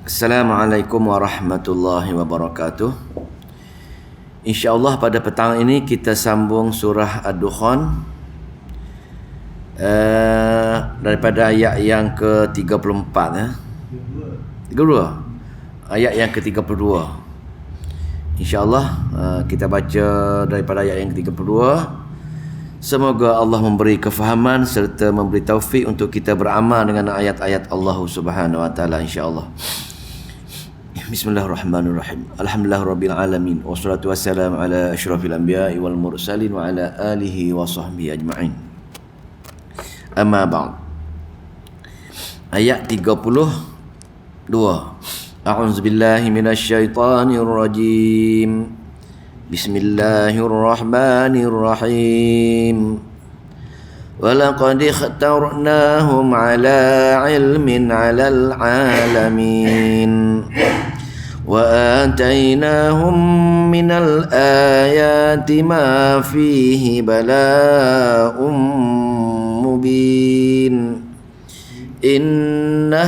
Assalamualaikum warahmatullahi wabarakatuh. InsyaAllah pada petang ini kita sambung surah Ad-Dukhan daripada ayat yang ke-34 32. Ayat yang ke-32. InsyaAllah kita baca daripada ayat yang ke-32. Semoga Allah memberi kefahaman serta memberi taufik untuk kita beramal dengan ayat-ayat Allah Subhanahu wa taala insya-Allah. Bismillahirrahmanirrahim. Alhamdulillahirabbil alamin wassalatu wassalamu ala asyrafil anbiya'i wal mursalin wa ala alihi wa sahbihi ajma'in. Amma ba'd. Ayat 32. A'udzubillahi minasyaitonir rajim. Bismillahirrahmanirrahim. Walaqad ikhtarnahum ala ilmin 'alal 'alamin. Wa atainahum minal ayati ma fihi bala'un mubin. Inna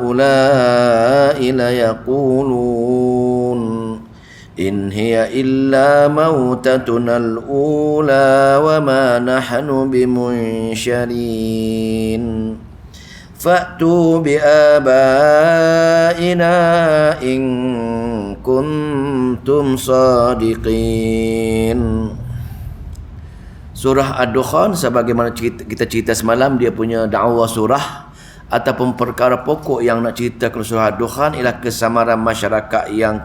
haula'i la yaqulun in hiya illa mautatuna al-ula wa ma nahnu bimunsyarin. Fa'tu bi abaina in kuntum sadiqin. Surah Ad-Dukhan sebagaimana kita cerita semalam, dia punya dakwah surah ataupun perkara pokok yang nak ceritakan surah Ad-Dukhan ialah kesamaran masyarakat yang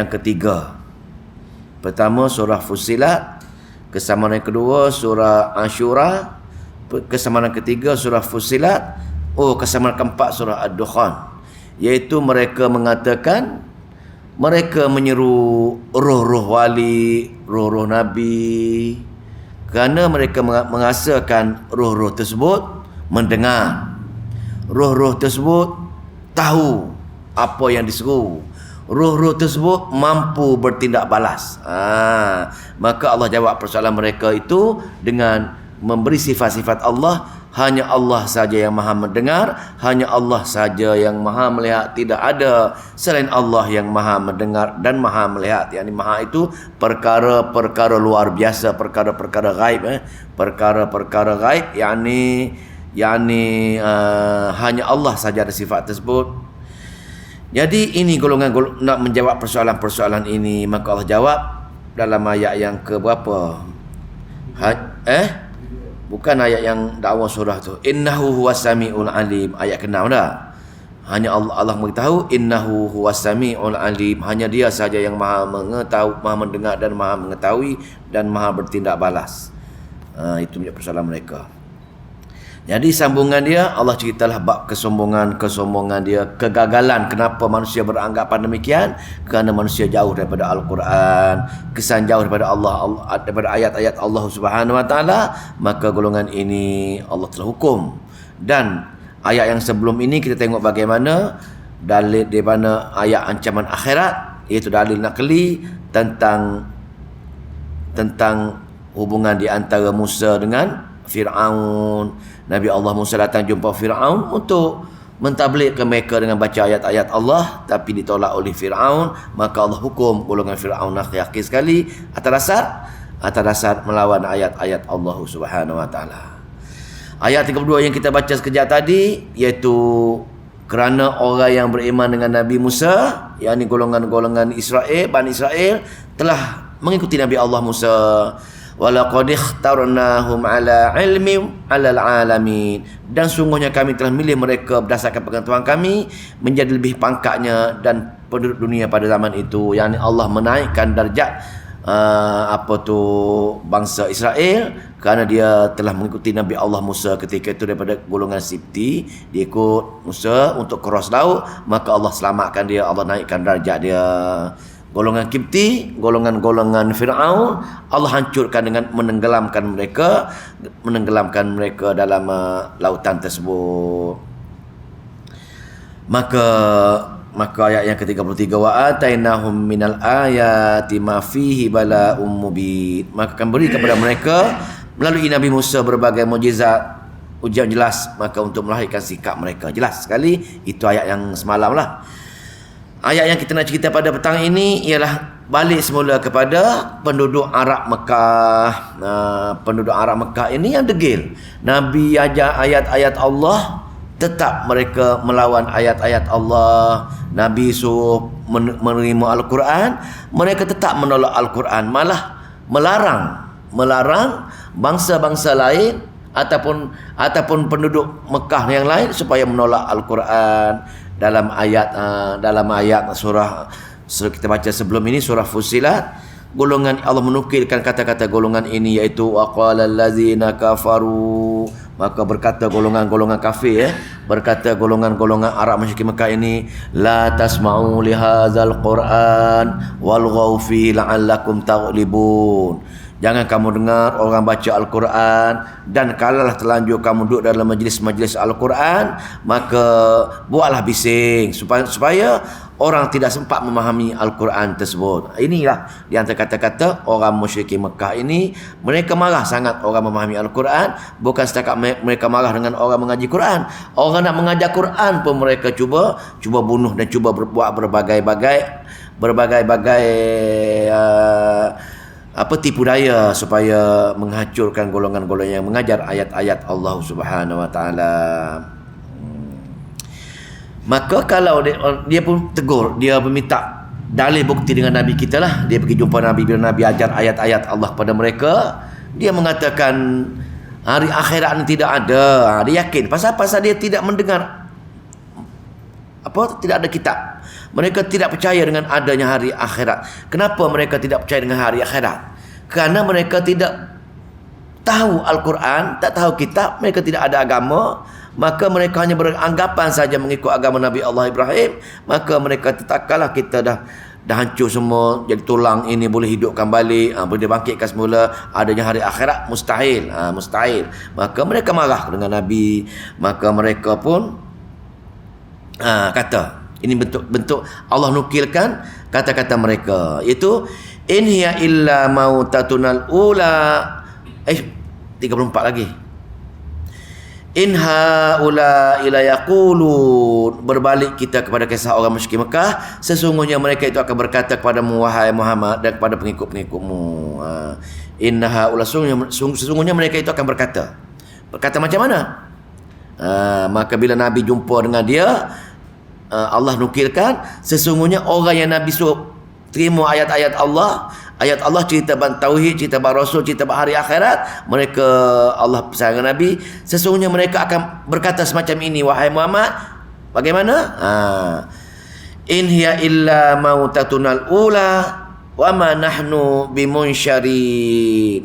ketiga. Pertama surah Fussilat, kesamaran yang kedua surah Ashura, kesamaran ketiga surah Fussilat, kesamaran keempat surah Ad-Dukhan, iaitu mereka mengatakan mereka menyeru roh-roh wali, roh-roh nabi, kerana mereka mengasakan roh-roh tersebut mendengar, roh-roh tersebut tahu apa yang diseru, roh-roh tersebut mampu bertindak balas. Maka Allah jawab persoalan mereka itu dengan memberi sifat-sifat Allah. Hanya Allah saja yang maha mendengar, hanya Allah saja yang maha melihat. Tidak ada selain Allah yang maha mendengar dan maha melihat. Yani maha itu perkara-perkara luar biasa, perkara-perkara gaib, perkara-perkara gaib, hanya Allah saja ada sifat tersebut. Jadi ini golongan nak menjawab persoalan-persoalan ini, maka Allah jawab dalam ayat yang ke berapa? Bukan ayat yang dakwah surah tu. Innahu huwas samiul alim. Ayat ke-6 dah. Hanya Allah memberitahu innahu huwas samiul alim. Hanya dia saja yang maha mengetahui, maha mendengar dan maha mengetahui dan maha bertindak balas. Itu punya persoalan mereka. Jadi sambungan dia, Allah ceritalah bab kesombongan dia, kegagalan. Kenapa manusia beranggapan demikian? Kerana manusia jauh daripada Al-Quran, kesan jauh daripada daripada ayat-ayat Allah Subhanahu wa taala, maka golongan ini Allah telah hukum. Dan ayat yang sebelum ini kita tengok bagaimana dalil di mana ayat ancaman akhirat, iaitu dalil nakli tentang hubungan di antara Musa dengan Fir'aun. Nabi Allah Musa datang jumpa Fir'aun untuk mentadbirkan mereka dengan baca ayat-ayat Allah, tapi ditolak oleh Fir'aun. Maka Allah hukum golongan Fir'aun yakin sekali atas dasar melawan ayat-ayat Allah Subhanahu wa taala. Ayat 32 yang kita baca sekejap tadi, iaitu kerana orang yang beriman dengan Nabi Musa, yakni golongan-golongan Israel, Bani Israel, telah mengikuti Nabi Allah Musa. Walaqad ikhtarnahum ala ilmin 'alal 'alamin. Dan sungguhnya kami telah milih mereka berdasarkan pengetahuan kami menjadi lebih pangkatnya dan penduduk dunia pada zaman itu. Yani Allah menaikkan darjat bangsa Israel kerana dia telah mengikuti Nabi Allah Musa ketika itu daripada golongan Sibti. Dia ikut Musa untuk cross laut, maka Allah selamatkan dia, Allah naikkan darjat dia. Golongan Kipti, golongan Fir'aun, Allah hancurkan dengan menenggelamkan mereka dalam lautan tersebut. Maka ayat yang ke-33, wa atainahum minal ayati ma fihi bala'um mubin. Maka akan beri kepada mereka melalui Nabi Musa berbagai mukjizat, ujian jelas, maka untuk melahirkan sikap mereka. Jelas sekali, itu ayat yang semalam lah. Ayat yang kita nak cerita pada petang ini ialah balik semula kepada penduduk Arab Mekah. Penduduk Arab Mekah ini yang degil. Nabi ajar ayat-ayat Allah, tetap mereka melawan ayat-ayat Allah. Nabi suruh menerima Al-Quran, mereka tetap menolak Al-Quran, malah melarang bangsa-bangsa lain ataupun penduduk Mekah yang lain supaya menolak Al-Quran. Dalam ayat surah kita baca sebelum ini, surah Fussilat, golongan Allah menukilkan kata-kata golongan ini, iaitu waqalal ladzina kafaru, maka berkata golongan-golongan kafir, berkata golongan-golongan Arab musyrik Mekah ini, la tasma'u li hadzal Qur'an walghaw fihi la'allakum taghlibun. Jangan kamu dengar orang baca Al-Quran, dan kalaulah terlanjur kamu duduk dalam majlis-majlis Al-Quran, maka buatlah bising supaya orang tidak sempat memahami Al-Quran tersebut. Inilah di antara kata-kata orang musyrikin Mekah ini. Mereka marah sangat orang memahami Al-Quran. Bukan setakat mereka marah dengan orang mengaji Quran, orang nak mengajar Quran pun mereka cuba bunuh dan cuba berbuat berbagai-bagai tipu daya supaya menghancurkan golongan-golongan yang mengajar ayat-ayat Allah Subhanahu Wa Taala. Maka kalau dia pun tegur, dia meminta dalil bukti dengan Nabi kita lah. Dia pergi jumpa Nabi, bila Nabi ajar ayat-ayat Allah kepada mereka, dia mengatakan hari akhirat ni tidak ada. Dia yakin. Pasal dia tidak mendengar tidak ada kitab. Mereka tidak percaya dengan adanya hari akhirat. Kenapa mereka tidak percaya dengan hari akhirat? Kerana mereka tidak tahu Al-Quran, tak tahu kitab, mereka tidak ada agama. Maka mereka hanya beranggapan saja mengikut agama Nabi Allah Ibrahim. Maka mereka tetapkanlah kita dah hancur semua, jadi tulang ini boleh hidupkan balik, boleh dibangkitkan semula, adanya hari akhirat mustahil. Mustahil. Maka mereka marah dengan Nabi. Maka mereka pun kata, ini bentuk Allah nukilkan kata-kata mereka, iaitu in hiya illa mautatunal ula 34 lagi, in haula ila yaqulun, berbalik kita kepada kisah orang musyrik Mekah, sesungguhnya mereka itu akan berkata kepadamu wahai Muhammad dan kepada pengikut-pengikutmu, in haula, sesungguhnya mereka itu akan berkata macam mana? Maka bila Nabi jumpa dengan dia, Allah nukilkan sesungguhnya orang yang Nabi suruh terima ayat-ayat Allah cerita bab tauhid, cerita bab rasul, cerita bab hari akhirat, mereka Allah pesan Nabi, sesungguhnya mereka akan berkata semacam ini wahai Muhammad. Bagaimana? In hiya illa mautatunal ula wa ma nahnu bimunsyarin.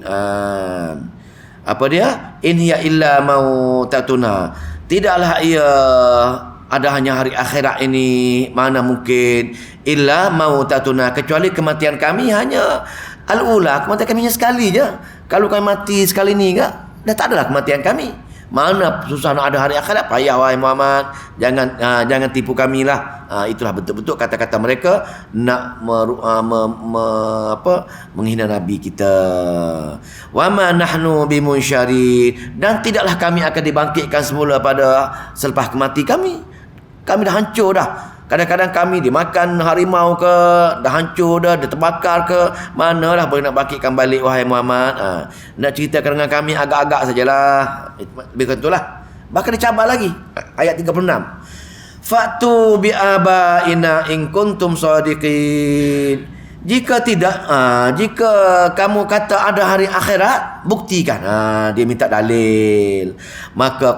Apa dia? In hiya illa mautatuna, tidaklah ia ada hanya hari akhirat ini, mana mungkin, illa mautatuna, kecuali kematian kami hanya al-ula, kematian kami hanya sekali je. Kalau kami mati sekali ni dah tak adalah kematian kami. Mana susah nak ada hari akhirat? Payah wahai Muhammad, jangan tipu kami lah. Itulah betul-betul kata-kata mereka nak menghina Nabi kita. Wa ma nahnu bimunsyarin, dan tidaklah kami akan dibangkitkan semula pada selepas kemati kami. Kami dah hancur dah. Kadang-kadang kami dimakan harimau ke, dah hancur dah, terbakar ke, manalah boleh nak bangkitkan balik wahai Muhammad. Nak ceritakan dengan kami agak-agak sajalah. Lebih tentulah. Bahkan dicabar lagi. Ayat 36. Fa'tu bi abaina in kuntum shadiqin. Jika tidak, jika kamu kata ada hari akhirat, buktikan. Dia minta dalil. Maka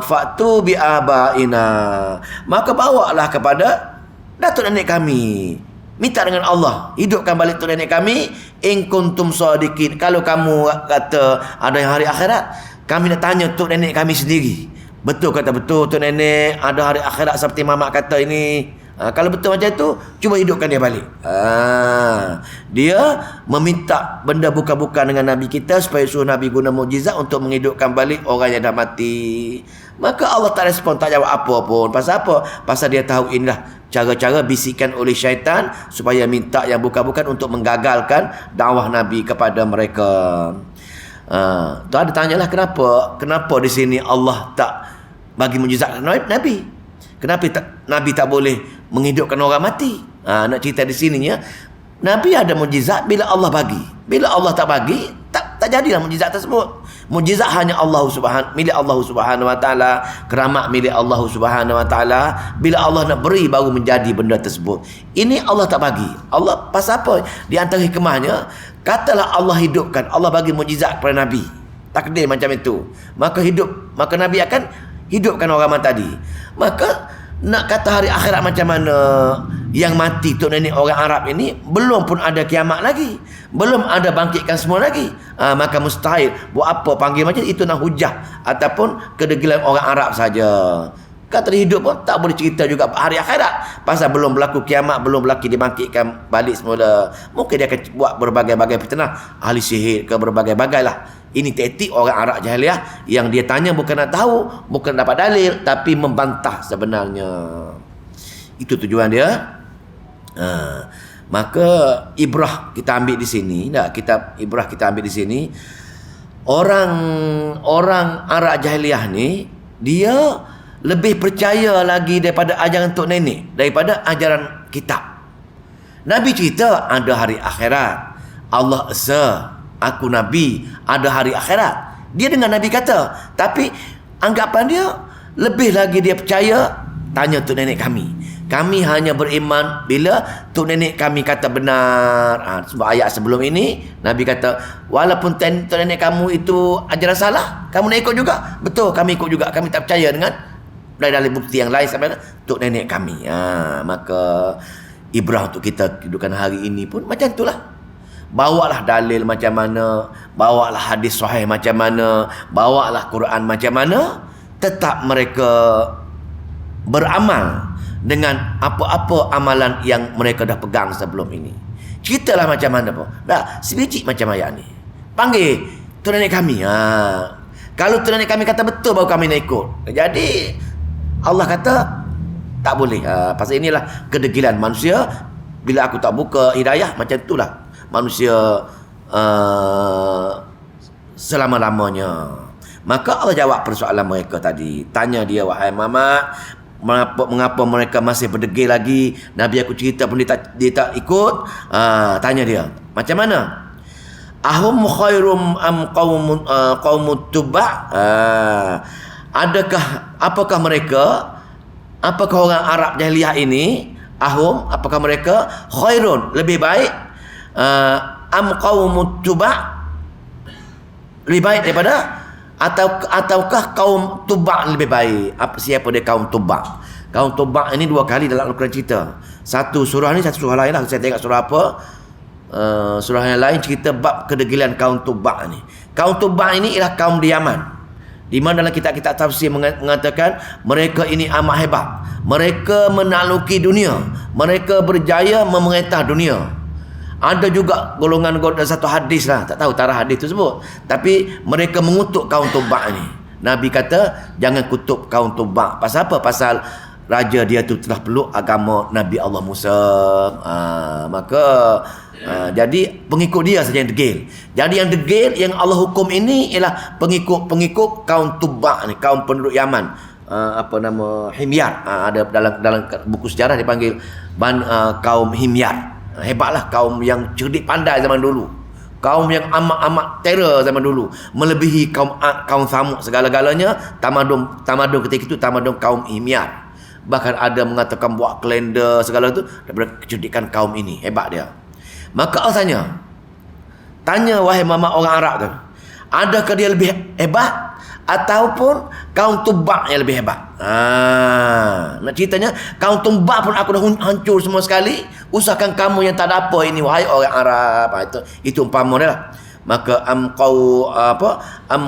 fa'tu bi abaina, maka bawalah kepada datuk nenek kami. Minta dengan Allah, hidupkan balik tu nenek kami. In kuntum shadiqin, kalau kamu kata ada hari akhirat, kami nak tanya tok nenek kami sendiri. Betul kata betul tok nenek ada hari akhirat seperti mamak kata ini? Kalau betul macam tu, cuba hidupkan dia balik. Dia meminta benda bukan-bukan dengan Nabi kita supaya suruh Nabi guna mukjizat untuk menghidupkan balik orang yang dah mati. Maka Allah tak respon, tak jawab apa pun. Pasal apa? Pasal dia tahu inilah cara-cara bisikan oleh syaitan supaya minta yang bukan-bukan untuk menggagalkan dakwah Nabi kepada mereka. Tu ada tanyalah kenapa di sini Allah tak bagi mujizat Nabi. Kenapa Nabi tak boleh menghidupkan orang mati? Nak cerita di sininya, Nabi ada mujizat bila Allah bagi. Bila Allah tak bagi, tak jadilah mujizat tersebut. Mujizat hanya milik Allah Subhanahu Wa Taala, keramat milik Allah Subhanahu Wa Taala. Bila Allah nak beri baru menjadi benda tersebut. Ini Allah tak bagi. Allah pasal apa? Di antara hikmahnya, katalah Allah hidupkan, Allah bagi mujizat kepada Nabi. Takdir macam itu. Maka Nabi akan hidupkan orang tadi. Maka nak kata hari akhirat macam mana, yang mati tok nenek orang Arab ini belum pun ada kiamat lagi, belum ada bangkitkan semua lagi. Maka mustahil. Buat apa panggil macam itu, nak hujah ataupun kedegilan orang Arab saja. Kata dia hidup pun tak boleh cerita juga hari akhirat, pasal belum berlaku kiamat, belum berlaku dibangkitkan balik semula. Mungkin dia akan buat berbagai-bagai fitnah, ahli sihir ke berbagai-bagai lah. Ini taktik orang Arab jahiliah yang dia tanya bukan nak tahu, bukan dapat dalil, tapi membantah sebenarnya. Itu tujuan dia. Maka ibrah kita ambil di sini, ibrah kita ambil di sini. Orang Arab jahiliah ni, dia lebih percaya lagi daripada ajaran tok nenek, daripada ajaran kitab. Nabi cerita ada hari akhirat. Allah esa, aku Nabi, ada hari akhirat. Dia dengar Nabi kata, tapi anggapan dia lebih lagi dia percaya. Tanya tok nenek kami. Kami hanya beriman bila tok nenek kami kata benar. Sebab ayat sebelum ini Nabi kata, walaupun tok nenek kamu itu ajaran salah, kamu nak ikut juga. Betul, kami ikut juga. Kami tak percaya dengan dari bukti yang lain sampai tok nenek kami. Maka ibrah untuk kita kehidupan hari ini pun macam itulah. Bawalah dalil macam mana, bawalah hadis sahih macam mana, bawalah Quran macam mana, tetap mereka beramal dengan apa-apa amalan yang mereka dah pegang sebelum ini. Ceritalah macam mana pun. Dah sebiji macam ayat ni. Panggil tok nenek kami. Kalau tok nenek kami kata betul, baru kami nak ikut. Jadi Allah kata tak boleh. Pasal inilah kedegilan manusia. Bila aku tak buka hidayah, macam itulah manusia selama-lamanya. Maka Allah jawab persoalan mereka tadi. Tanya dia, wahai Muhammad, mengapa mereka masih berdegil lagi? Nabi aku cerita pun dia tak ikut. Tanya dia, macam mana? Ahum khairum am qaumut tuba? Apakah mereka, apakah orang Arab jahiliyah ini, apakah mereka khairun, lebih baik, am qaumut tuba, lebih baik daripada, ataukah kaum Tuba' lebih baik? Siapa dia kaum Tuba'? Kaum Tuba' ini dua kali dalam Al-Quran cerita. Satu surah ni, satu surah lain lah. Saya tengok surah apa, surah yang lain cerita bab kedegilan kaum Tuba' ni. Kaum Tuba' ini ialah kaum di Yaman, di mana dalam kitab-kitab tafsir mengatakan mereka ini amat hebat. Mereka menakluki dunia, mereka berjaya memerintah dunia. Ada juga golongan satu hadis lah, tak tahu tarah hadis tersebut, tapi mereka mengutuk kaum Tuba' ni. Nabi kata jangan kutuk kaum Tuba'. Pasal apa? Pasal raja dia tu telah peluk agama Nabi Allah Musa. Jadi pengikut dia saja yang degil. Jadi yang degil yang Allah hukum ini ialah pengikut kaum Tuba' ni, kaum penduduk Yaman. Apa nama, Himyar. Ada dalam buku sejarah dipanggil kaum Himyar. Hebatlah kaum yang cerdik pandai zaman dulu. Kaum yang amat terror zaman dulu, melebihi kaum Samud segala-galanya. Tamadun ketika itu tamadun kaum Himyar. Bahkan ada mengatakan buat kalender segala itu daripada kecerdikan kaum ini. Hebat dia. Maka Allah tanya wahai mama orang Arab tu, adakah dia lebih hebat ataupun kaum Tuba' yang lebih hebat? Nak ceritanya kaum Tuba' pun aku dah hancur semua sekali, usahakan kamu yang tak ada apa ini wahai orang Arab. Itu umpama dia lah. Maka am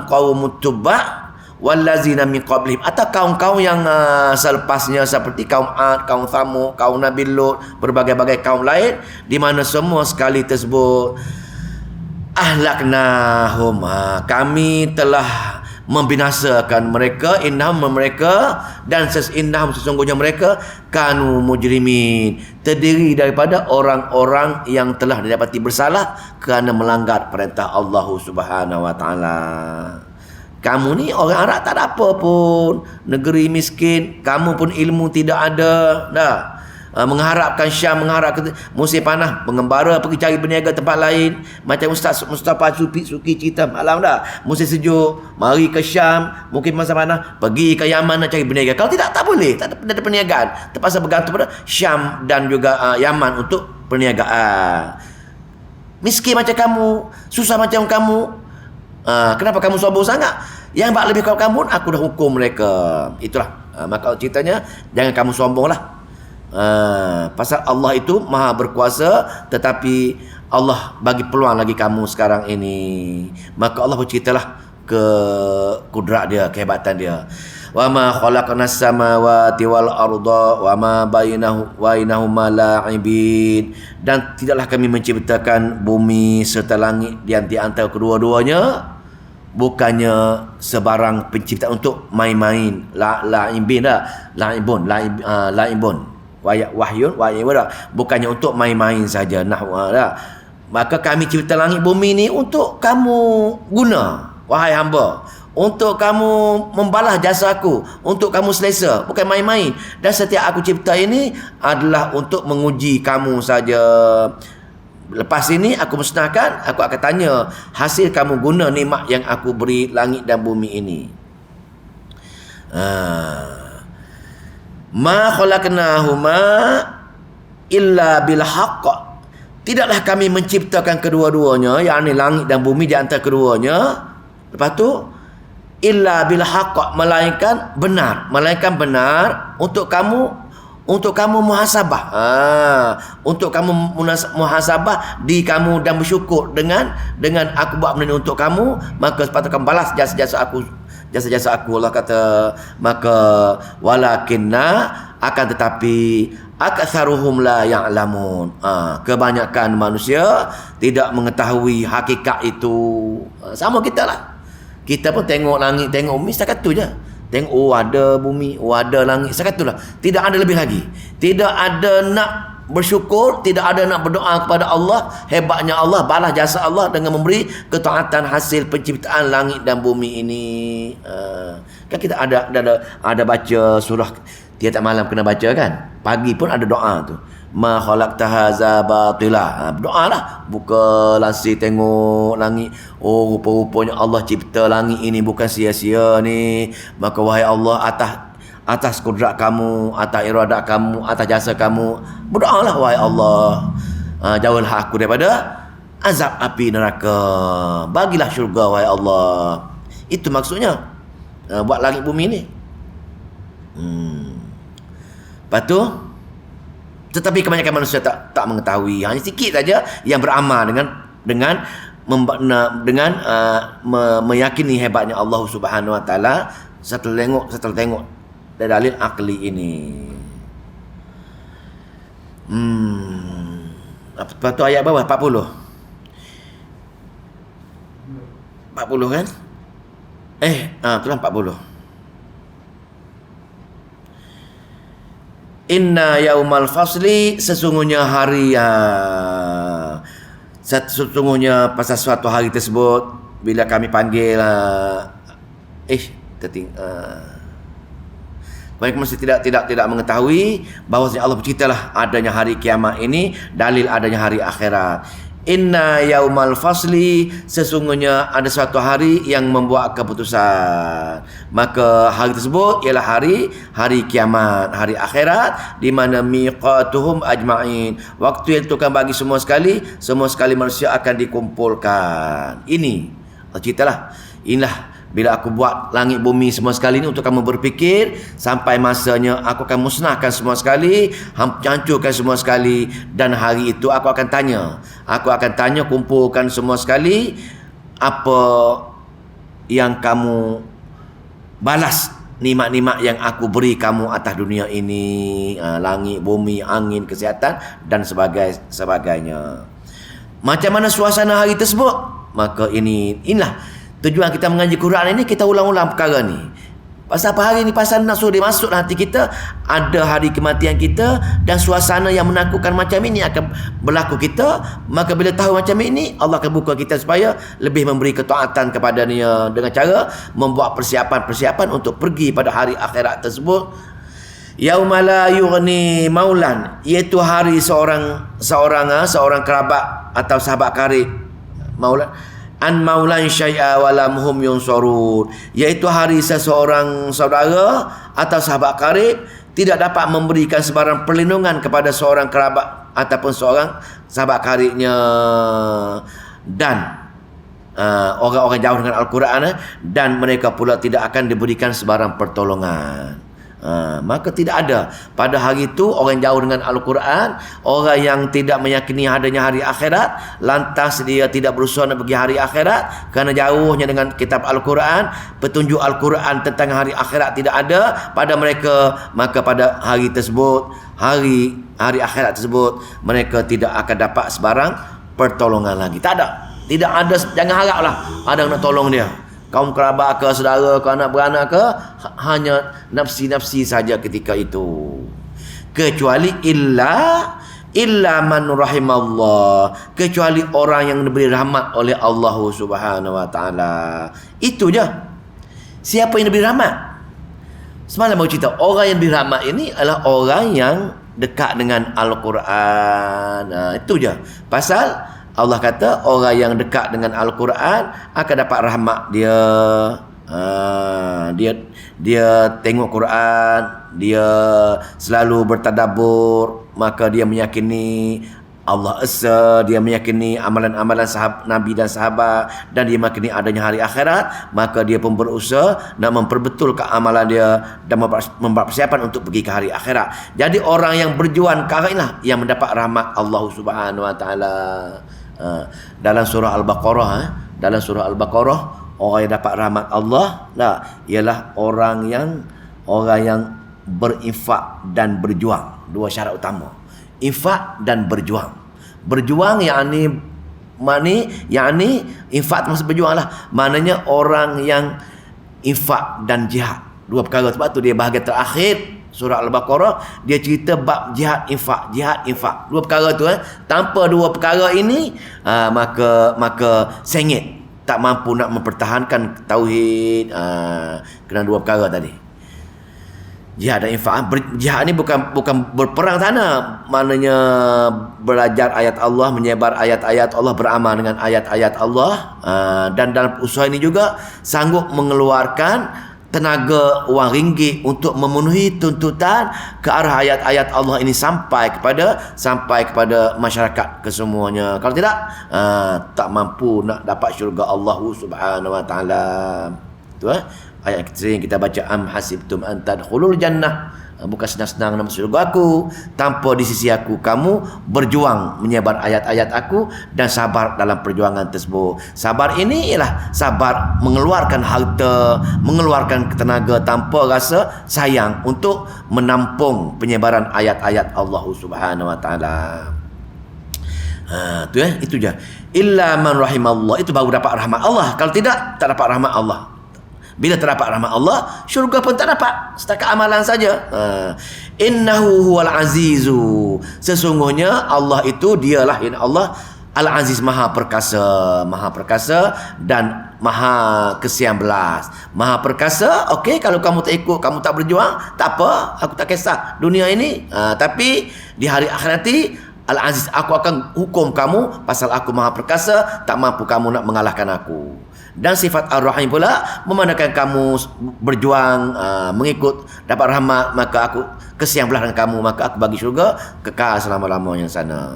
qaumut Tuba' wallazina min qablihim, atau kaum-kaum yang selepasnya seperti kaum Ad, kaum Thamud, kaum Nabi Lut, berbagai-bagai kaum lain, di mana semua sekali tersebut ahlaknahum, kami telah membinasakan mereka, innahum mereka, dan innahum sesungguhnya mereka kanu mujrimin, terdiri daripada orang-orang yang telah didapati bersalah kerana melanggar perintah Allah Subhanahu wa taala. Kamu ni orang Arab tak ada apa pun, negeri miskin, kamu pun ilmu tidak ada dah. Mengharapkan Syam, mengharapkan musim panas, pengembara pergi cari berniaga tempat lain. Macam Ustaz Mustafa Suki cerita malam dah, musim sejuk mari ke Syam, mungkin masa panas pergi ke Yaman nak cari berniaga. Kalau tidak, tak boleh, tak ada perniagaan, terpaksa bergantung pada Syam dan juga Yaman untuk perniagaan. Miskin macam kamu, susah macam kamu, kenapa kamu sombong sangat? Yang bak lebih kau kamu, aku dah hukum mereka. Itulah maka ceritanya, jangan kamu sombong lah. Pasal Allah itu maha berkuasa, tetapi Allah bagi peluang lagi kamu sekarang ini. Maka Allah berceritalah ke kudrat dia, kehebatan dia. Wa ma khalaqnas samawati wal arda wa ma bainahuma la'ibin. Dan tidaklah kami menciptakan bumi serta langit di antara kedua-duanya bukannya sebarang penciptaan untuk main-main. La'ibin dah, la'ibun wahyun bukannya untuk main-main saja. Maka kami cipta langit bumi ni untuk kamu guna, wahai hamba, untuk kamu membalas jasa aku, untuk kamu selesa, bukan main-main. Dan setiap aku cipta ini adalah untuk menguji kamu saja. Lepas ini aku musnahkan, aku akan tanya hasil kamu guna nikmat yang aku beri langit dan bumi ini. Ma khalaqnahuma illa bil haqq. Tidaklah kami menciptakan kedua-duanya, yakni langit dan bumi di antara keduanya. Lepas tu illa bil haqq, melainkan benar untuk kamu muhasabah. Untuk kamu muhasabah di kamu dan bersyukur dengan aku buat benda untuk kamu, maka sepatutnya kamu balas jasa-jasa aku. Allah kata, maka walakinna, akan tetapi aktsaruhum la ya'lamun. Kebanyakan manusia tidak mengetahui hakikat itu. Sama kita lah. Kita pun tengok langit, tengok bumi, setakat tu je. Tengok, ada bumi, ada langit, setakat tu lah. Tidak ada lebih lagi. Tidak ada nak bersyukur, tidak ada nak berdoa kepada Allah. Hebatnya Allah, balas jasa Allah dengan memberi ketaatan hasil penciptaan langit dan bumi ini. Kan kita ada baca surah tiap malam kena baca kan, pagi pun ada doa tu, ma khalaqta hadza batila. Berdoa lah, buka lansir tengok langit, oh rupa-rupanya Allah cipta langit ini bukan sia-sia ni. Maka wahai Allah, atas kudrat kamu, atas iradat kamu, atas jasa kamu, berdoalah wahai Allah, jauhlah aku daripada azab api neraka, bagilah syurga wahai Allah. Itu maksudnya buat langit bumi ni. Lepas tu, tetapi kebanyakan manusia tak mengetahui. Hanya sikit saja yang beramal dengan meyakini hebatnya Allah Subhanahu wa taala. Setelah tengok dalil akli ini. Lepas tu ayat bawah 40. 40 kan? Itulah 40. Inna yaumal fasli, sesungguhnya hari sesungguhnya pasal suatu hari tersebut bila kami panggil mereka mesti tidak mengetahui bahawa Allah berceritalah adanya hari kiamat ini dalil adanya hari akhirat. Inna yaumal fasli, sesungguhnya ada suatu hari yang membuat keputusan. Maka hari tersebut ialah hari kiamat, hari akhirat, di mana miqatuhum ajma'in, waktu yang ditentukan bagi semua sekali manusia akan dikumpulkan. Ini ceritalah, inilah bila aku buat langit bumi semua sekali ni untuk kamu berfikir, sampai masanya aku akan musnahkan semua sekali, hancurkan semua sekali. Dan hari itu aku akan tanya, kumpulkan semua sekali, apa yang kamu balas nikmat-nikmat yang aku beri kamu atas dunia ini, langit, bumi, angin, kesihatan dan sebagainya. Macam mana suasana hari tersebut? Maka inilah Tujuan kita mengaji Quran ini, kita ulang-ulang perkara ni. Pasal apa hari ni? Pasal nak suruh dia masuk dalam hati kita. Ada hari kematian kita, dan suasana yang menakutkan macam ini akan berlaku kita. Maka bila tahu macam ini, Allah akan buka kita supaya lebih memberi ketaatan kepada dia, dengan cara membuat persiapan-persiapan untuk pergi pada hari akhirat tersebut. Yauma la yughni maulan, iaitu hari seorang kerabat atau sahabat karib, maulan an maulan syai'a walam hum yunsarun, iaitu hari seseorang saudara atau sahabat karib tidak dapat memberikan sebarang perlindungan kepada seorang kerabat ataupun seorang sahabat karibnya. Dan orang-orang jauh dengan Al-Quran, dan mereka pula tidak akan diberikan sebarang pertolongan. Maka tidak ada pada hari itu orang jauh dengan Al-Quran, orang yang tidak meyakini adanya hari akhirat, lantas dia tidak berusaha nak pergi hari akhirat kerana jauhnya dengan kitab Al-Quran, petunjuk Al-Quran tentang hari akhirat tidak ada pada mereka. Maka pada hari tersebut, hari akhirat tersebut, mereka tidak akan dapat sebarang pertolongan lagi. Tak ada, jangan haraplah ada yang nak tolong dia. Kaum kerabat ke, saudara ke, anak beranak ke, hanya nafsi-nafsi saja ketika itu. Kecuali illa man rahimallah, kecuali orang yang diberi rahmat oleh Allah Subhanahu wa taala. Itu je. Siapa yang diberi rahmat? Semalam mau cerita, orang yang diberi rahmat ini adalah orang yang dekat dengan Al-Quran. Itu je. Pasal Allah kata orang yang dekat dengan Al-Quran akan dapat rahmat dia. Dia tengok Quran, dia selalu bertadabbur, maka dia meyakini Allah Esa, dia meyakini amalan-amalan Nabi dan sahabat, dan dia meyakini adanya hari akhirat. Maka dia pun berusaha nak memperbetulkan amalan dia dan membuat persiapan untuk pergi ke hari akhirat. Jadi orang yang berjuang ke akhirat lah yang mendapat rahmat Allah Subhanahu wa taala. Dalam surah Al-Baqarah, orang yang dapat rahmat Allah ialah orang yang berinfak dan berjuang. Dua syarat utama, infak dan berjuang. Berjuang yakni infak maksud berjuang lah, maknanya orang yang infak dan jihad. Dua perkara. Sebab tu dia bahagian terakhir surah Al-Baqarah, dia cerita bab jihad infak. Dua perkara tu tanpa dua perkara ini maka sengit, tak mampu nak mempertahankan tauhid. Kena dua perkara tadi. Jihad dan infak. Jihad ni bukan berperang sana, maknanya belajar ayat Allah, menyebar ayat-ayat Allah, beramal dengan ayat-ayat Allah, dan dalam usaha ini juga sanggup mengeluarkan tenaga wang ringgit untuk memenuhi tuntutan ke arah ayat-ayat Allah ini sampai kepada masyarakat kesemuanya. Kalau tidak, tak mampu nak dapat syurga Allah Subhanahu wa taala. Tu ayat yang kita baca, am hasibtum an tadkhulul jannah, bukan senang-senang nak masuk syurga aku tanpa di sisi aku kamu berjuang menyebar ayat-ayat aku dan sabar dalam perjuangan tersebut. Sabar ini ialah sabar mengeluarkan harta, mengeluarkan tenaga tanpa rasa sayang untuk menampung penyebaran ayat-ayat Allah Subhanahu wa taala. Itu je. Illa man rahimallah, itu baru dapat rahmat Allah. Kalau tidak, tak dapat rahmat Allah. Bila terdapat rahmat Allah, syurga pun tak dapat, setakat amalan saja. Innahu huwal azizu, sesungguhnya Allah itu dialah Allah Al-Aziz, maha perkasa dan maha ke-19. Maha perkasa, okey, kalau kamu tak ikut, kamu tak berjuang, tak apa, aku tak kisah dunia ini. Tapi di hari akhirat nanti, Al-Aziz, aku akan hukum kamu pasal aku maha perkasa, tak mampu kamu nak mengalahkan aku. Dan sifat Ar-Rahim pula, memandangkan kamu berjuang, mengikut, dapat rahmat, maka aku ke-19 dengan kamu, maka aku bagi syurga kekal selama-lamanya sana.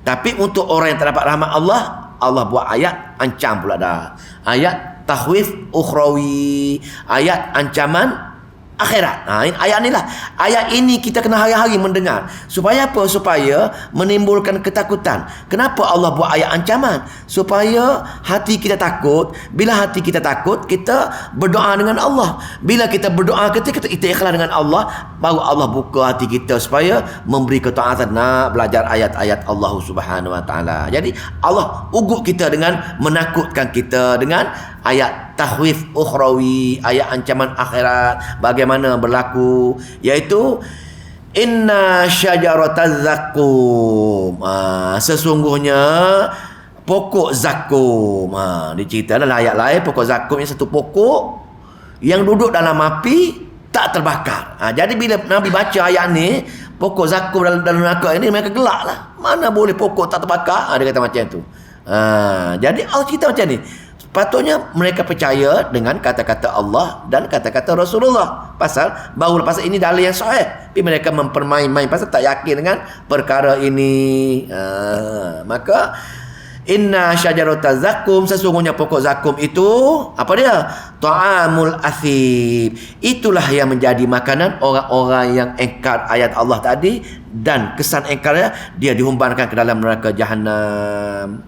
Tapi untuk orang yang tak dapat rahmat Allah, Allah buat ayat ancam pula dah. Ayat takhwif ukhrawi, ayat ancaman akhirat. Ayat ni lah. Ayat ini kita kena hari-hari mendengar. Supaya apa? Supaya menimbulkan ketakutan. Kenapa Allah buat ayat ancaman? Supaya hati kita takut. Bila hati kita takut, kita berdoa dengan Allah. Bila kita berdoa, kita ikhlas dengan Allah, baru Allah buka hati kita supaya memberi ketaatan nak belajar ayat-ayat Allah Subhanahu wa taala. Jadi Allah ugut kita dengan menakutkan kita dengan ayat tahwif ukhrawi, ayat ancaman akhirat bagaimana berlaku, iaitu inna syajarataz zakum, sesungguhnya pokok zakum. Dicerita dalam ayat lain, pokok zakum yang satu pokok yang duduk dalam api tak terbakar. Jadi bila Nabi baca ayat ni, pokok zakum dalam neraka ini, mereka gelak lah. Mana boleh pokok tak terbakar? Dia kata macam tu. Jadi Allah cerita macam ni. Patutnya mereka percaya dengan kata-kata Allah dan kata-kata Rasulullah. Pasal ini dalil yang sahih. Tapi mereka mempermain-main pasal tak yakin dengan perkara ini. Maka inna syajarataz zakum, sesungguhnya pokok zakum itu apa dia? Ta'amul athib. Itulah yang menjadi makanan orang-orang yang engkar ayat Allah tadi, dan kesan engkarnya dia dihumbankan ke dalam neraka Jahannam.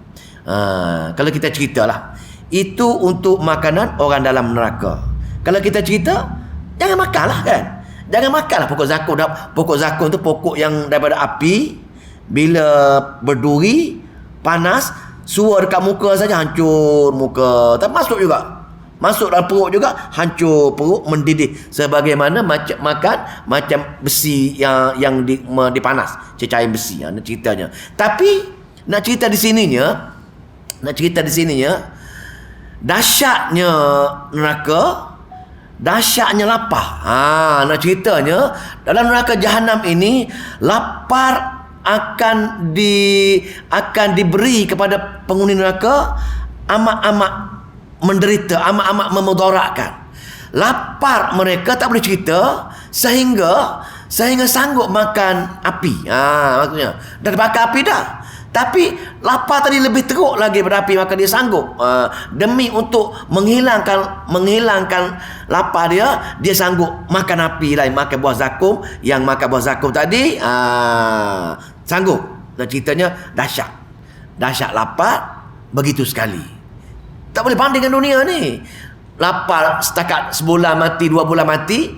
Kalau kita ceritalah, itu untuk makanan orang dalam neraka. Kalau kita cerita, jangan makanlah kan. Jangan makanlah pokok zakum. Pokok zakum tu pokok yang daripada api. Bila berduri, panas, suar dekat muka saja hancur muka. Tak masuk juga. Masuk dalam perut juga, hancur perut, mendidih. Sebagaimana macam besi yang dipanas. Cecair besi. Ceritanya. Tapi nak cerita di sininya, dahsyatnya neraka, dahsyatnya lapar. Nak ceritanya dalam neraka Jahannam ini, lapar akan diberi kepada penghuni neraka amat-amat menderita, amat-amat memudaratkan. Lapar mereka tak boleh cerita sehingga sanggup makan api. Maksudnya dah bakar api dah. Tapi lapar tadi lebih teruk lagi pada api, maka dia sanggup demi untuk menghilangkan lapar dia sanggup makan api lain, makan buah zakum. Yang makan buah zakum tadi sanggup. Dan ceritanya dahsyat lapar begitu sekali. Tak boleh banding dengan dunia ni. Lapar setakat sebulan mati, 2 bulan mati,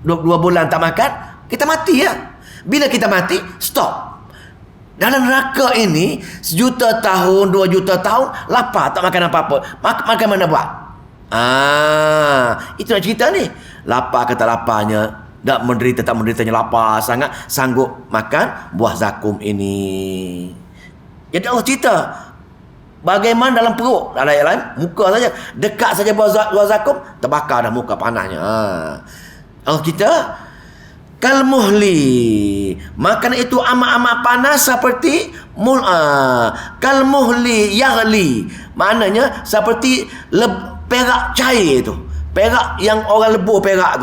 2 bulan tak makan, kita mati ya. Bila kita mati, stop. Dalam neraka ini, 1 juta tahun, 2 juta tahun, lapar, tak makan apa-apa. Makan mana buat? Itu nak cerita ni. Lapar kata laparnya, tak menderita, tak menderitanya lapar sangat, sanggup makan buah zakum ini. Jadi Allah cerita, bagaimana dalam perut, dalam ayat lain, muka saja. Dekat saja buah zakum, terbakar dah muka panahnya. Allah cerita, kalmuhli, makanan itu amat-amat panas seperti kalmuhli yaghli, maknanya seperti perak cair tu, perak yang orang lebur perak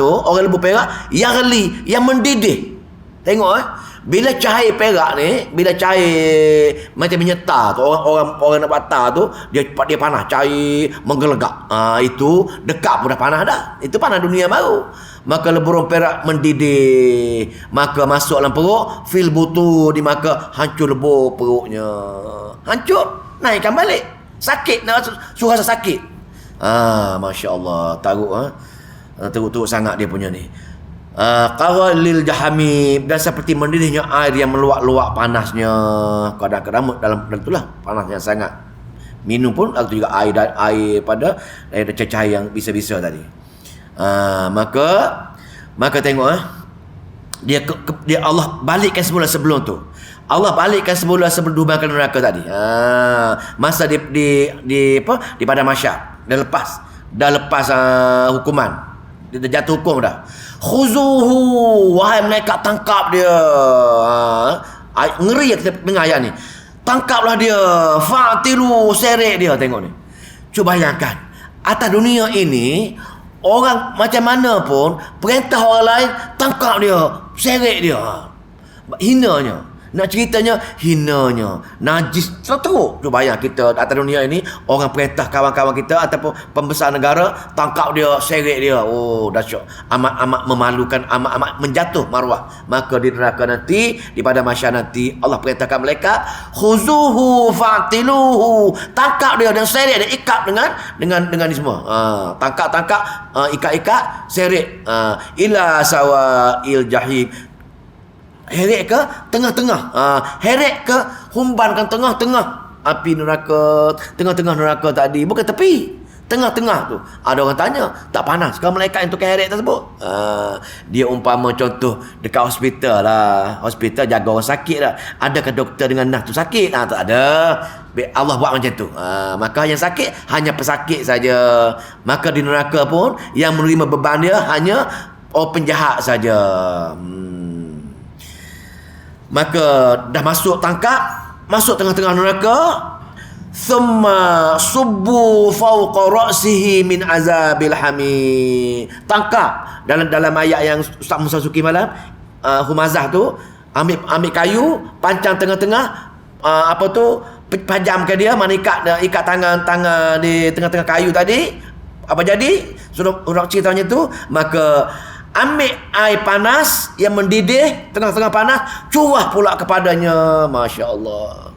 yaghli, yang mendidih. Tengok bila cair perak ni, bila cair macam minyak tu, orang nak batar tu, dia panas, cair menggelegak. Itu dekat pun dah panas dah. Itu panas dunia baru. Maka leburan perak mendidih, maka masuk dalam perut, fil butu, di maka hancur lebur perutnya. Hancur, naikkan balik. Sakit, nak suruh rasa sakit. Masya Allah, teruk sangat dia punya ni. Qaralil jahamim, dan seperti mendidihnya air yang meluap-luap panasnya. Kadang-kadang dalam itulah panasnya sangat. Minum pun itu juga air pada cecair yang bisa-bisa tadi. Maka tengok dia Allah balikkan semula sebelum tu. Allah balikkan semula sebelum dihubankan neraka tadi. Masa di padang mahsyar dah lepas hukuman. Dia jatuh hukum dah. Khuzuhu, wahai malaikat, tangkap dia. Ngeri kita dengar ayat ni. Tangkaplah dia, fa'tilu, seret dia. Tengok ni. Cuba bayangkan, atas dunia ini orang macam mana pun perintah orang lain, tangkap dia, seret dia. Hinanya. Nak ceritanya, hinanya, najis, teruk. Cuba bayang kita atas dunia ini, orang perintah kawan-kawan kita ataupun pembesar negara, tangkap dia, seret dia. Oh, dahsyat. Amat-amat memalukan, amat-amat menjatuh maruah. Maka di neraka nanti, di pada mahsyar nanti, Allah perintahkan malaikat, khuzuhu fa'tiluhu, tangkap dia dan seret dia, ikat dengan ni semua. Tangkap, ikat, seret. Ila sawa'il jahim, heret ke tengah-tengah, heret ke humbankan tengah-tengah api neraka, tengah-tengah neraka tadi, bukan tepi, Tengah-tengah tu ada orang tanya, tak panas ke malaikat yang tukar heret tersebut? Dia umpama contoh dekat hospital lah. Hospital jaga orang sakit lah. Adakah doktor dengan nas tu sakit? Tak ada. Allah buat macam tu. Maka yang sakit hanya pesakit saja. Maka di neraka pun yang menerima beban dia hanya penjahat saja. Maka dah masuk tengah-tengah neraka. Thumma subbu fawqa ra'sihi min azabil hamim. Tangkap dalam ayat yang Ustaz Musa Suki malam, Humazah tu, ambil kayu, pancang tengah-tengah, pajam ke dia, mana ikat tangan di tengah-tengah kayu tadi. Apa jadi? Sudah ceritanya tu, maka ambil air panas yang mendidih, tengah-tengah panas, curah pula kepadanya. Masya Allah.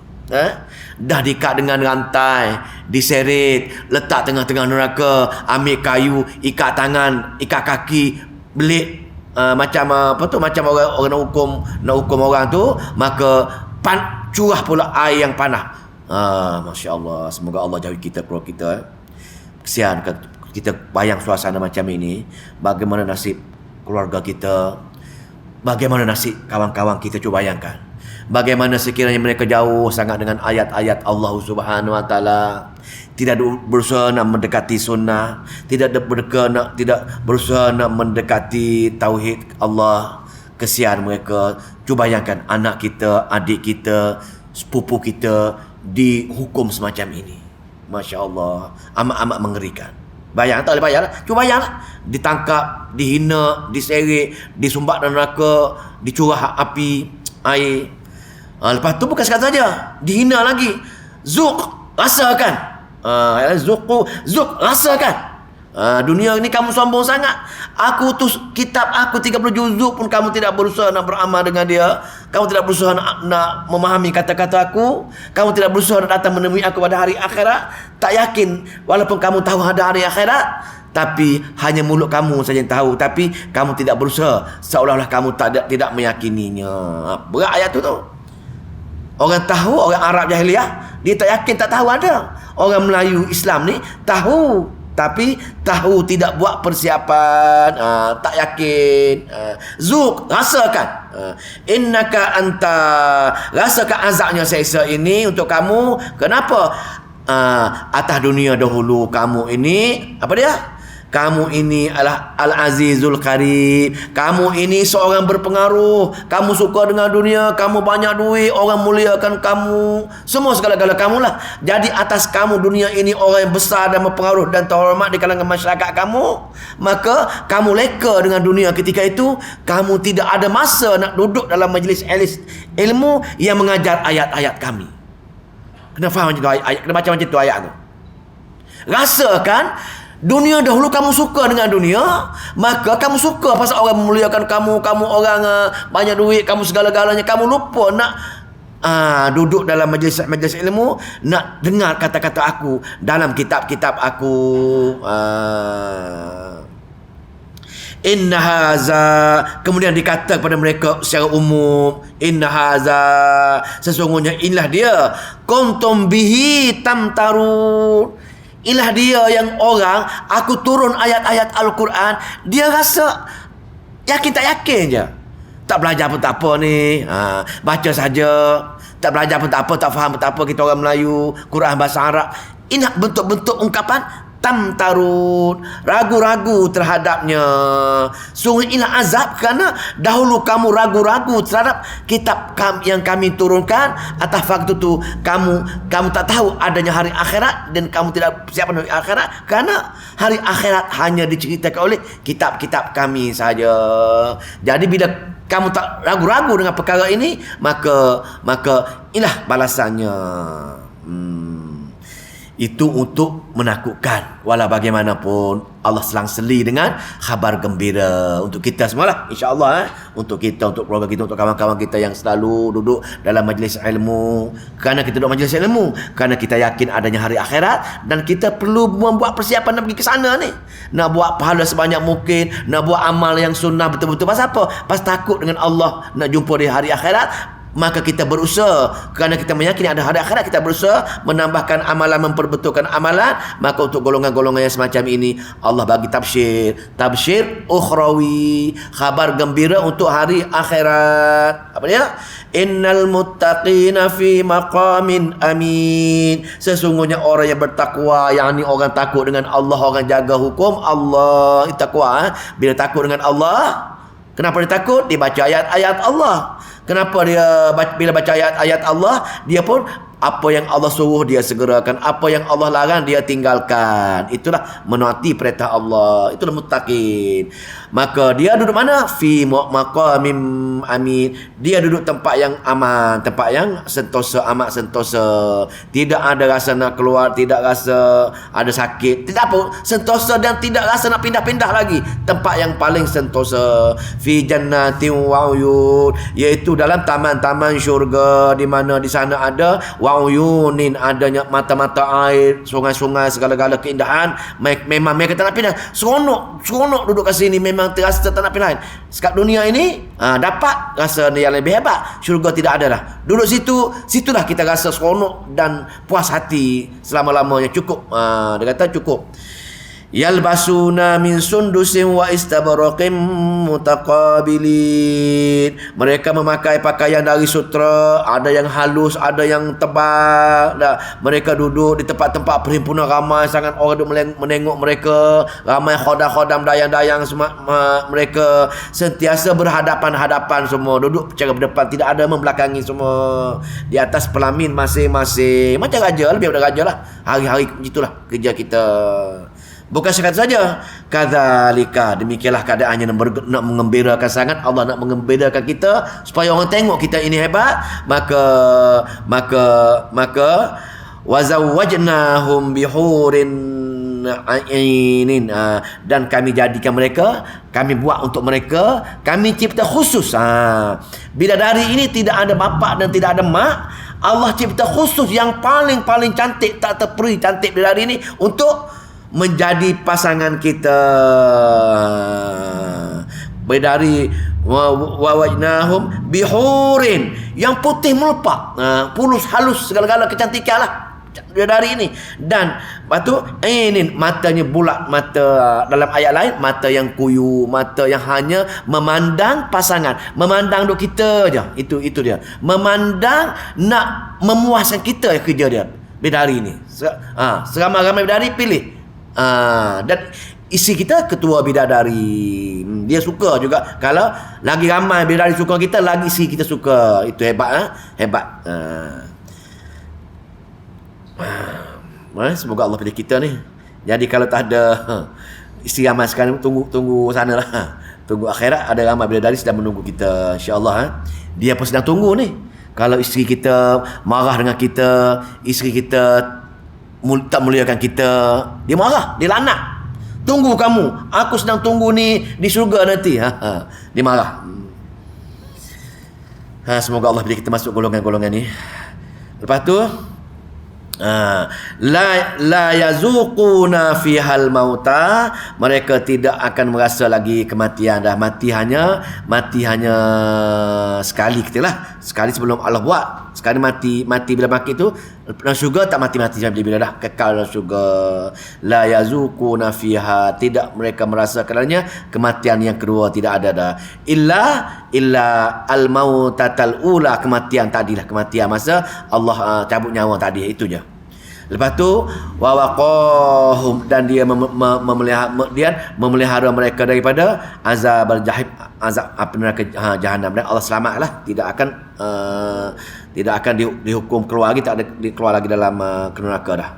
Dah diikat dengan rantai, diseret, letak tengah-tengah neraka, ambil kayu, ikat tangan, ikat kaki, belit, macam orang nak hukum orang tu, maka curah pula air yang panas. Masya Allah. Semoga Allah jauhi kita keluar kita. Kesian kita bayang suasana macam ini. Bagaimana nasib keluarga kita, bagaimana nasib kawan-kawan kita, cuba bayangkan. Bagaimana sekiranya mereka jauh sangat dengan ayat-ayat Allah Subhanahu Wa Taala, tidak berusaha nak mendekati sunnah, tidak berusaha nak mendekati tauhid Allah. Kesian mereka. Cuba bayangkan anak kita, adik kita, sepupu kita dihukum semacam ini. Masya Allah, amat-amat mengerikan. Bayang, tak boleh bayang lah. Cuba bayang lah. Ditangkap, dihina, diseret, disumbat dalam neraka, dicurah api, air. Lepas tu bukan sekadar saja, dihina lagi. Zuk, rasakan. Zuk, rasakan. Dunia ni kamu sombong sangat. Aku tu kitab aku 30 juzuk pun kamu tidak berusaha nak beramal dengan dia. Kamu tidak berusaha nak memahami kata-kata aku. Kamu tidak berusaha nak datang menemui aku pada hari akhirat. Tak yakin walaupun kamu tahu ada hari akhirat, tapi hanya mulut kamu saja yang tahu, tapi kamu tidak berusaha, seolah-olah kamu tidak meyakininya. Berat ayat tu. Orang tahu, orang Arab jahiliah, dia tak yakin, tak tahu ada. Orang Melayu Islam ni tahu, tapi tahu tidak buat persiapan, tak yakin. Zuk, rasakan. Innaka anta, rasakan azabnya seksa ini untuk kamu. Kenapa? Atas dunia dahulu kamu ini, apa dia? Kamu ini adalah Al-Azizul Karim. Kamu ini seorang berpengaruh. Kamu suka dengan dunia. Kamu banyak duit. Orang muliakan kamu. Semua segala-gala kamulah. Jadi atas kamu dunia ini orang yang besar dan berpengaruh dan terhormat di kalangan masyarakat kamu. Maka kamu leka dengan dunia ketika itu. Kamu tidak ada masa nak duduk dalam majlis ilmu yang mengajar ayat-ayat kami. Kena faham macam tu ayat. Kena baca macam tu ayat tu. Rasakan dunia dahulu kamu suka dengan dunia, maka kamu suka pasal orang memuliakan kamu, kamu orang banyak duit, kamu segala-galanya, kamu lupa nak duduk dalam majlis ilmu, nak dengar kata-kata aku dalam kitab-kitab aku. Inna haza, kemudian dikata kepada mereka secara umum, inna haza, sesungguhnya inilah dia, kuntum bihi tamtarun. Inilah dia yang orang, aku turun ayat-ayat Al-Quran, dia rasa yakin tak yakin je. Tak belajar pun tak apa ni, baca saja. Tak belajar pun tak apa, tak faham pun tak apa, kita orang Melayu, Quran bahasa Arab. Ini bentuk-bentuk ungkapan tamtarun, ragu-ragu terhadapnya. Sungguh inilah azab kerana dahulu kamu ragu-ragu terhadap kitab yang kami turunkan. Atas faktor tu kamu tak tahu adanya hari akhirat dan kamu tidak siap hari akhirat, kerana hari akhirat hanya diceritakan oleh kitab-kitab kami saja. Jadi bila kamu tak ragu-ragu dengan perkara ini, maka inilah balasannya. Itu untuk menakutkan. Walau bagaimanapun Allah selang-seli dengan khabar gembira untuk kita semualah, insya-Allah. Untuk kita, untuk keluarga kita, untuk kawan-kawan kita yang selalu duduk dalam majlis ilmu. Kerana kita duduk majlis ilmu, kerana kita yakin adanya hari akhirat, dan kita perlu membuat persiapan nak pergi ke sana ni. Nak buat pahala sebanyak mungkin, nak buat amal yang sunnah betul-betul. Pasal apa? Pasal takut dengan Allah, nak jumpa di hari akhirat. maka kita berusaha kerana kita meyakini ada hari akhirat, kita berusaha menambahkan amalan, memperbetulkan amalan. Maka untuk golongan-golongan yang semacam ini Allah bagi tabsyir ukhrawi, khabar gembira untuk hari akhirat. Apa dia? Innal muttaqina fi maqamin amin. Sesungguhnya orang yang bertakwa, yakni orang takut dengan Allah, orang jaga hukum Allah, itu takwa. Bila takut dengan Allah, kenapa dia takut? Dia baca ayat-ayat Allah. Kenapa dia bila baca ayat-ayat Allah, dia pun apa yang Allah suruh dia segerakan, apa yang Allah larang dia tinggalkan. Itulah menaati perintah Allah. Itulah muttaqin. Maka dia duduk mana? Fi maqamim amin. Dia duduk tempat yang aman, tempat yang sentosa, amat sentosa. Tidak ada rasa nak keluar, tidak rasa ada sakit, tidak apa, sentosa dan tidak rasa nak pindah-pindah lagi. Tempat yang paling sentosa. Fi jannatin wa uyun, iaitu dalam taman-taman syurga, di mana di sana ada wa'uyunin, adanya mata-mata air, sungai-sungai, segala-gala keindahan. Memang mereka tak nak pindah. Seronok duduk kat sini, memang terasa tak nak pindah. Sekat dunia ini dapat rasa yang lebih hebat. Syurga tidak ada dah. Duduk situlah kita rasa seronok dan puas hati selama-lamanya. Cukup. Dia kata cukup. Yalbasuna min sundusin wa istabraqim mutaqabilin. Mereka memakai pakaian dari sutra, ada yang halus, ada yang tebal. Mereka duduk di tempat-tempat perhimpunan, ramai sangat orang duduk menengok mereka, ramai khodam-khodam, dayang-dayang mereka sentiasa berhadapan-hadapan semua, duduk secara berdepan, tidak ada membelakangi semua, di atas pelamin masing-masing. Macam raja, lebih daripada raja lah. Hari-hari begitulah kerja kita. Bukan sekadar saja, kadzalika, demikianlah keadaannya, nak mengembirakan sangat. Allah nak mengembirakan kita supaya orang tengok kita ini hebat. Maka wazawwajnahum bihurin ainin, dan kami jadikan mereka, kami buat untuk mereka, kami cipta khusus. Bidadari ini tidak ada bapa dan tidak ada mak. Allah cipta khusus yang paling cantik, tak terperi cantik bidadari ini untuk menjadi pasangan kita. Bidadari wawajnahum bihurin, yang putih melepak, pulus halus, segala-gala kecantikan lah bidadari ini. Dan lepas tu ini matanya bulat, mata dalam ayat lain mata yang kuyu, mata yang hanya memandang pasangan, memandang duk kita je. Itu dia, memandang, nak memuaskan kita kerja dia bidadari ini. Seramai-ramai bidadari pilih. Dan isi kita ketua bidadari, dia suka juga. Kalau lagi ramai bidadari suka kita, lagi isi kita suka. Itu hebat. Hebat. Semoga Allah pilih kita ni. Jadi kalau tak ada isi ramai sekarang, tunggu sana lah. Tunggu akhirat, ada ramai bidadari sedang menunggu kita, insya-Allah. Dia pun sedang tunggu ni. Kalau isteri kita marah dengan kita, isteri kita tak muliakan kita, dia marah, dia laknat. Tunggu kamu, aku sedang tunggu ni di syurga nanti. Dia marah. Semoga Allah bila kita masuk golongan-golongan ni. Lepas tu la yazuquna fihal mauta, mereka tidak akan merasa lagi kematian. Dah mati hanya sekali, kitalah sekali sebelum Allah buat. Sekali mati bila mati tu dalam syurga, tak mati-mati sampai bila dah kekal dalam syurga. La yazuquna fiha, tidak mereka merasa kerana kematian yang kedua, tidak ada dah. Illa al mautatal ula, kematian tadilah, kematian masa Allah cabut nyawa tadi, itu je. Lepas tu wawaqahum, dan dia memelihara mereka daripada azab al-jahim, azab neraka jahanam. Dan Allah selamatlah, tidak akan dihukum keluar lagi, tak ada keluar lagi dalam neraka dah.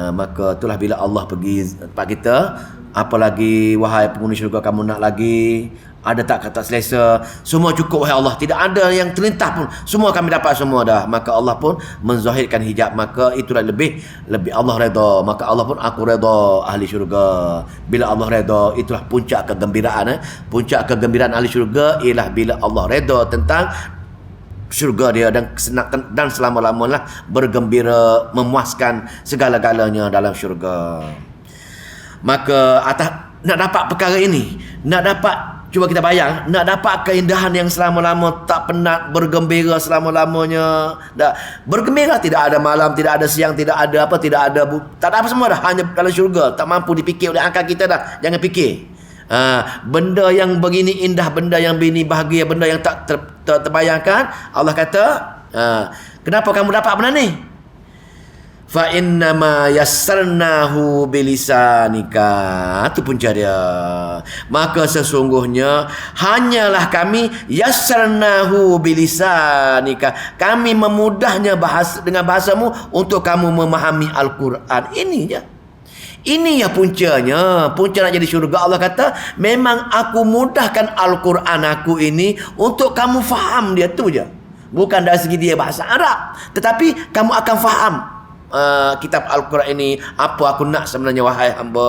Maka itulah bila Allah pergi tempat kita, apalagi wahai penghuni syurga, kamu nak lagi? Ada tak kata selesa? Semua cukup wahai Allah, tidak ada yang terlintas pun, semua kami dapat semua dah. Maka Allah pun menzahirkan hijab, maka itulah lebih Allah redha. Maka Allah pun, aku redha ahli syurga. Bila Allah redha, itulah puncak kegembiraan. Puncak kegembiraan ahli syurga ialah bila Allah redha tentang syurga dia, dan selama-lamanya bergembira, memuaskan segala-galanya dalam syurga. Maka atas nak dapat perkara ini, nak dapat Cuba kita bayang, nak dapat keindahan yang selama-lama, tak penat, bergembira selama-lamanya. Bergembira, tidak ada malam, tidak ada siang, tidak ada apa, tidak ada tak ada apa semua dah, hanya dalam syurga. Tak mampu dipikir oleh akal kita dah. Jangan fikir. Benda yang begini indah, benda yang begini bahagia, benda yang tak terbayangkan. Allah kata, kenapa kamu dapat benda ni? Fa innama yassarnahu bilisanika. Itu punca dia. Maka sesungguhnya hanyalah kami yassarnahu bilisanika. Kami memudahnya dengan bahasamu untuk kamu memahami Al-Quran. Ini je. Ini ya puncanya. Punca nak jadi syurga. Allah kata, memang aku mudahkan Al-Quran aku ini untuk kamu faham dia, tu je. Bukan dari segi dia bahasa Arab, tetapi kamu akan faham kitab Al-Quran ini, apa aku nak sebenarnya wahai hamba.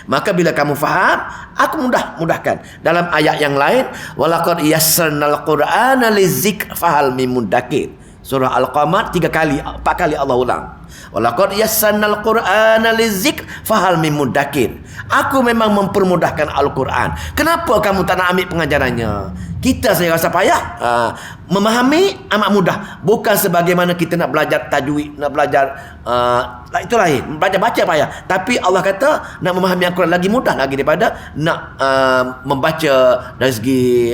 Maka bila kamu faham, aku mudahkan. Dalam ayat yang lain, walaqad yassarnal qur'ana lizikr fahal mim muddakir. Surah Al-Qamar 4 kali Allah ulang. Walaqad yassarnal qur'ana lizikr fahal mim muddakir. Aku memang mempermudahkan Al-Quran. Kenapa kamu tak nak ambil pengajarannya? Kita saya rasa payah. Memahami amat mudah. Bukan sebagaimana kita nak belajar tajwid, nak belajar itu lain. Belajar baca payah. Tapi Allah kata nak memahami Al-Quran lagi mudah lagi daripada nak membaca dari segi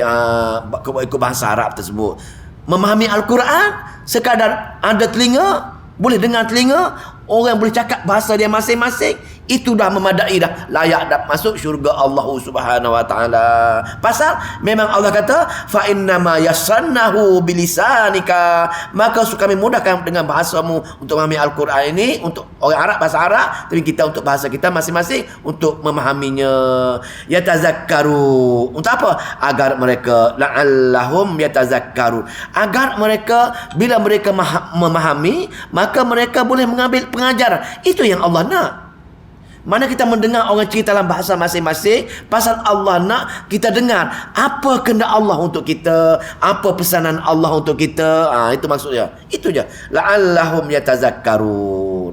ikut bahasa Arab tersebut. Memahami Al-Quran sekadar ada telinga, boleh dengar telinga, orang boleh cakap bahasa dia masing-masing, itu dah memadai dah, layak dah masuk syurga Allah Subhanahu wa taala. Pasal memang Allah kata fa innama yassarnahu bilisanika, maka kami mudahkan dengan bahasamu untuk memahami Al-Quran ini. Untuk orang Arab bahasa Arab, tapi kita untuk bahasa kita masing-masing untuk memahaminya. Yatazakkaru, untuk apa? Agar mereka la'allahum yatazakkaru, agar mereka bila mereka memahami, maka mereka boleh mengambil pengajaran. Itu yang Allah nak. Mana kita mendengar orang cerita dalam bahasa masing-masing, pasal Allah nak kita dengar apa kehendak Allah untuk kita, apa pesanan Allah untuk kita. Itu maksudnya. Itu je. La'allahum yatazakkarun.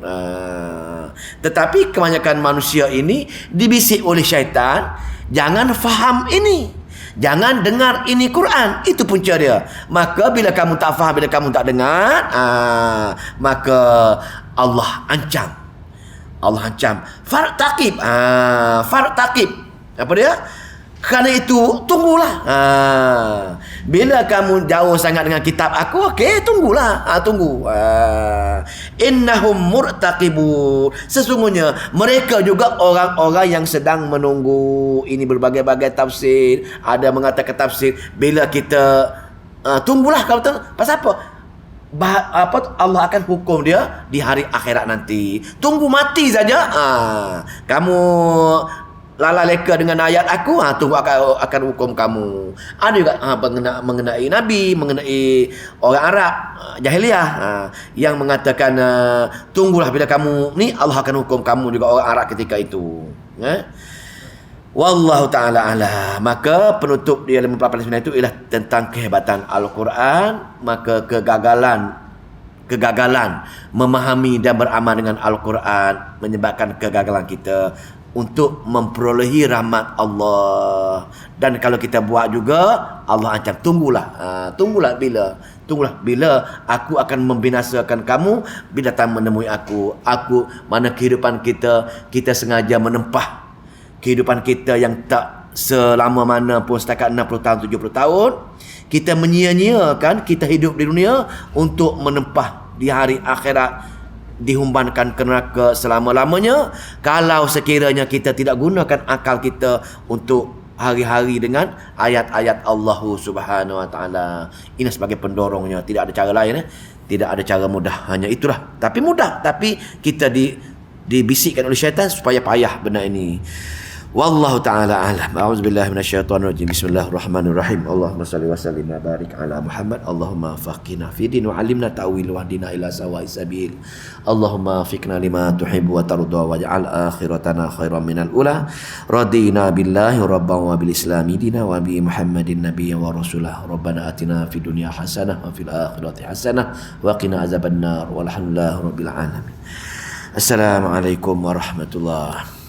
Tetapi kebanyakan manusia ini dibisik oleh syaitan, jangan faham ini, jangan dengar ini Quran. Itu punca dia. Maka bila kamu tak faham, bila kamu tak dengar, maka Allah ancam. Allah ancam. Fartaqib. Fartaqib. Apa dia? Kerana itu, tunggulah. Bila kamu jauh sangat dengan kitab aku, okey, tunggulah. Tunggu. Innahum murtaqibun. Sesungguhnya mereka juga orang-orang yang sedang menunggu. Ini berbagai-bagai tafsir. Ada mengatakan tafsir, bila kita tunggulah, kalau pasal apa? Allah akan hukum dia di hari akhirat nanti. Tunggu mati saja, kamu lalai leka dengan ayat aku, tunggu akan hukum kamu. Ada juga mengenai Nabi, mengenai orang Arab jahiliyah, yang mengatakan tunggulah bila kamu ni, Allah akan hukum kamu juga, orang Arab ketika itu. Wallahu ta'ala a'lam. Maka penutup di ilmu 89 itu ialah tentang kehebatan Al-Quran. Maka kegagalan memahami dan beramal dengan Al-Quran menyebabkan kegagalan kita untuk memperolehi rahmat Allah. Dan kalau kita buat juga, Allah ancam, tunggulah bila aku akan membinasakan kamu bila datang menemui aku. Mana kehidupan kita sengaja menempah kehidupan kita yang tak selama mana pun, setakat 60 tahun, 70 tahun. Kita menyia-nyiakan kita hidup di dunia untuk menempah di hari akhirat, dihumbankan ke neraka selama-lamanya. Kalau sekiranya kita tidak gunakan akal kita untuk hari-hari dengan ayat-ayat Allah Subhanahu wa taala. Ini sebagai pendorongnya, tidak ada cara lain. Tidak ada cara mudah, hanya itulah. Tapi mudah, tapi kita dibisikkan oleh syaitan supaya payah benda ini. Wallahu ta'ala a'lam. A'udzubillahi minasyaitonir rajim. Bismillahirrahmanirrahim. Allahumma shalli wa sallim wa barik ala Muhammad. Allahumma faqihna fi din wa 'allimna ta'wil wa hdina ila sawa'is sabil. Allahumma fiqna lima tuhibbu wa tarda waj'al akhiratana khairan minal ula. Radina billahi rabban wa bil islami dina wa bi Muhammadin nabiyyan wa rasulah. Rabbana atina fid dunya hasanah wa fil akhirati hasanah wa qina azabannar. Walhamdulillahi rabbil alamin. Assalamualaikum warahmatullahi